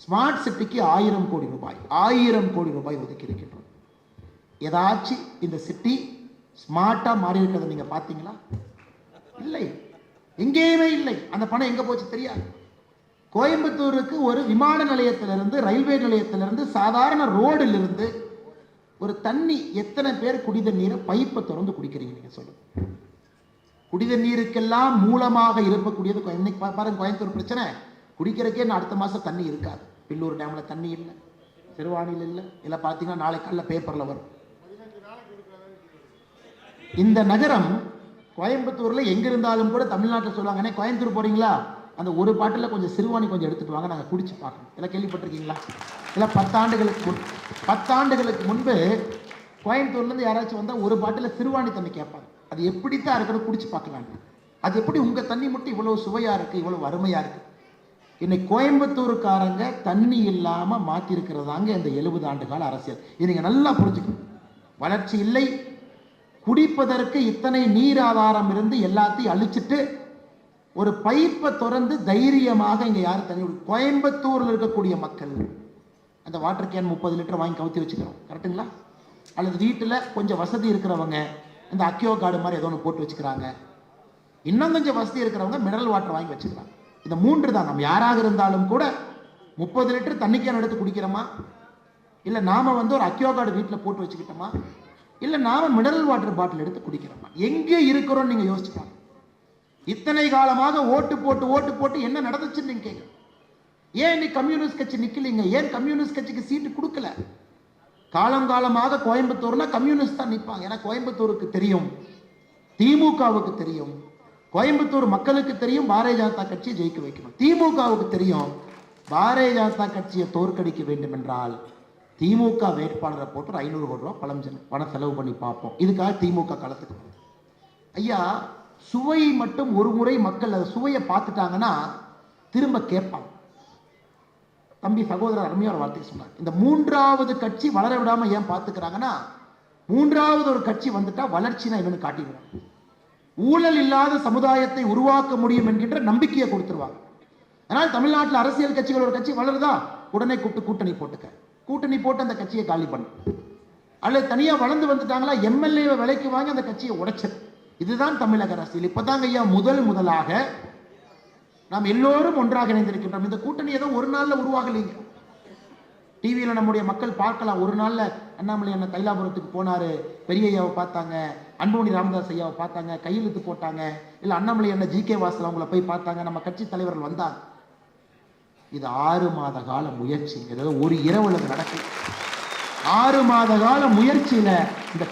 Smart சிட்டிக்கு 1000 கோடி ரூபாய் 1000 கோடி ரூபாய் ஒதுக்கி இருக்கின்றோம். ஏதாச்சும் இந்த சிட்டி ஸ்மார்ட்டா மாறி இருக்கிறத நீங்க பாத்தீங்களா? இல்லை, எங்கேயுமே இல்லை. அந்த பணம் எங்க போச்சு தெரியாது. கோயம்புத்தூருக்கு ஒரு விமான நிலையத்திலிருந்து, ரயில்வே நிலையத்திலிருந்து, சாதாரண ரோடில் இருந்து ஒரு தண்ணி எத்தனை பேர் குடித நீரை பைப்பை திறந்து குடிக்கிறீங்க நீங்க சொல்லுங்க. குடித நீருக்கெல்லாம் மூலமாக இருக்கக்கூடியது இன்னைக்கு பாருங்க, கோயம்புத்தூர் பிரச்சனை. குடிக்கிறக்கே அடுத்த மாசம் தண்ணி இருக்காது. பில்லூர் டேம்ல தண்ணி இல்லை, சிறுவாணியில் இல்லை. இல்லை பார்த்தீங்கன்னா நாளை காலைல பேப்பர்ல வரும். இந்த நகரம் கோயம்புத்தூர்ல எங்க இருந்தாலும் கூட தமிழ்நாட்டில் சொல்லுவாங்க, கோயம்புத்தூர் போறீங்களா, அந்த ஒரு பாட்டில் கொஞ்சம் சிறுவாணி கொஞ்சம் எடுத்துட்டு வாங்க, நாங்கள் குடிச்சு பார்க்கணும். எல்லாம் கேள்விப்பட்டிருக்கீங்களா? இல்லை 10 ஆண்டுகளுக்கு முன்பு கோயம்புத்தூர்லேருந்து யாராச்சும் வந்தால் ஒரு பாட்டில் சிறுவாணி தண்ணி கேட்பாங்க. அது எப்படித்தான் இருக்கிறது, குடிச்சு பார்க்கலாம். அது எப்படி உங்க தண்ணி மட்டும் இவ்வளவு சுவையா இருக்கு, இவ்வளவு அருமையா இருக்கு? இன்னைக்கு கோயம்புத்தூருக்காரங்க தண்ணி இல்லாம மாத்தி இருக்கிறதாங்க இந்த 70 ஆண்டு கால அரசியல். இது நீங்க நல்லா புரிஞ்சுக்கணும். வளர்ச்சி இல்லை, குடிப்பதற்கு இத்தனை நீர் ஆதாரம் இருந்து எல்லாத்தையும் அழிச்சிட்டு ஒரு பைப்பை திறந்து தைரியமாக இங்க யாரும் தண்ணி கோயம்புத்தூர்ல இருக்கக்கூடிய மக்கள் அந்த வாட்டர் கேன் 30 லிட்டர் வாங்கி கவுத்தி வச்சுக்கிறோம், கரெக்டுங்களா? அல்லது வீட்டில் கொஞ்சம் வசதி இருக்கிறவங்க இந்த அக்கியோ கார்டு மாதிரி ஏதோ ஒன்று போட்டு வச்சுக்கிறாங்க. இன்னும் கொஞ்சம் வசதி இருக்கிறவங்க மினரல் வாட்டர் வாங்கி வச்சுக்கிறாங்க. இந்த 3 தான். நம்ம யாராக இருந்தாலும் கூட 30 லிட்டர் தண்ணி கேன் எடுத்து குடிக்கிறோமா, இல்லை நாம ஒரு அக்கியோ கார்டு வீட்டில் போட்டு வச்சுக்கிட்டோமா, இல்லை நாம மினரல் வாட்டர் பாட்டில் எடுத்து குடிக்கிறோமா? எங்கே இருக்கிறோம் நீங்க யோசிச்சுப்பாங்க. இத்தனை காலமாக ஓட்டு போட்டு என்ன நடந்துச்சுன்னு நீங்க கேட்க. ஏன் இன்னைக்கு கம்யூனிஸ்ட் கட்சி நிக்கலீங்க? ஏன் கம்யூனிஸ்ட் கட்சிக்கு சீட்டு கொடுக்கல? காலங்காலமாக கோயம்புத்தூர்னா கம்யூனிஸ்ட் தான் நிற்பாங்க. ஏன்னா கோயம்புத்தூருக்கு தெரியும், திமுகவுக்கு தெரியும், கோயம்புத்தூர் மக்களுக்கு தெரியும் பாரதிய ஜனதா கட்சியை ஜெயிக்க வைக்கணும். திமுகவுக்கு தெரியும் பாரதிய ஜனதா கட்சியை தோற்கடிக்க வேண்டும் என்றால் திமுக வேட்பாளரை போட்டு 500 கோடி ரூபாய் பணம் செலவு பண்ணி பார்ப்போம். இதுக்காக திமுக களத்துக்கு போகுது. ஐயா, சுவை மட்டும் ஒரு முறை மக்கள் அதை சுவையை பார்த்துட்டாங்கன்னா திரும்ப கேட்பாங்க. தம்பி சகோதரர் அருமையா ஒரு வார்த்தை சொன்னார். இந்த 3வது கட்சி வளர விடாம ஏன் பார்த்துக்கிறாங்கன்னா, 3வது ஒரு கட்சி வந்துட்டா வளர்ச்சினா என்னன்னு காட்டிடுவாங்க. ஊழல் இல்லாத சமுதாயத்தை உருவாக்க முடியும் என்கின்ற நம்பிக்கையை கொடுத்துருவாங்க. அதனால் தமிழ்நாட்டில் அரசியல் கட்சிகள் ஒரு கட்சி வளருதா, உடனே கூப்பிட்டு கூட்டணி போட்டு அந்த கட்சியை காலி பண்ணு. அல்லது தனியா வளர்ந்து வந்துட்டாங்களா, எம்எல்ஏ விலைக்கு வாங்கி அந்த கட்சியை உடைச்சது. இதுதான் தமிழக அரசியல். இப்பதாங்க ஐயா முதலாக நாம் எல்லோரும் ஒன்றாக இணைந்திருக்கின்றோம். இந்த கூட்டணி ஏதோ ஒரு நாள்ல உருவாகலீங்க. டிவியில நம்முடைய மக்கள் பார்க்கலாம். ஒரு நாள்ல அண்ணாமலை அண்ணன் தைலாபுரத்துக்கு போனாரு, பெரிய ஐயாவை பார்த்தாங்க, அன்புமணி ராமதாஸ் ஐயாவை பார்த்தாங்க, கையெழுத்து போட்டாங்க. இல்ல அண்ணாமலை அண்ணன் ஜி.கே. வாசல் அவங்கள போய் பார்த்தாங்க, நம்ம கட்சி தலைவர்கள் வந்தாங்க. இது 6 மாத கால முயற்சி. ஏதோ ஒரு இரவுல நடக்கும். 6 மாத கால முயற்சியில இந்த